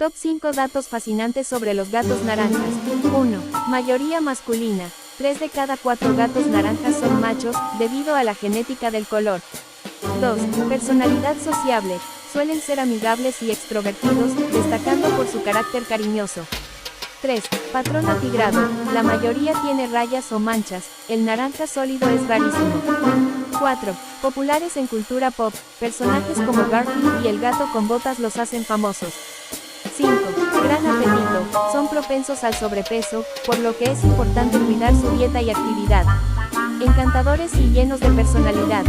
Top 5 datos fascinantes sobre los gatos naranjas. 1. Mayoría masculina. 3 de cada 4 gatos naranjas son machos, debido a la genética del color. 2. Personalidad sociable. Suelen ser amigables y extrovertidos, destacando por su carácter cariñoso. 3. Patrón atigrado. La mayoría tiene rayas o manchas, el naranja sólido es rarísimo. 4. Populares en cultura pop, personajes como Garfield y el gato con botas los hacen famosos. 5. Gran apetito, son propensos al sobrepeso, por lo que es importante cuidar su dieta y actividad. Encantadores y llenos de personalidad.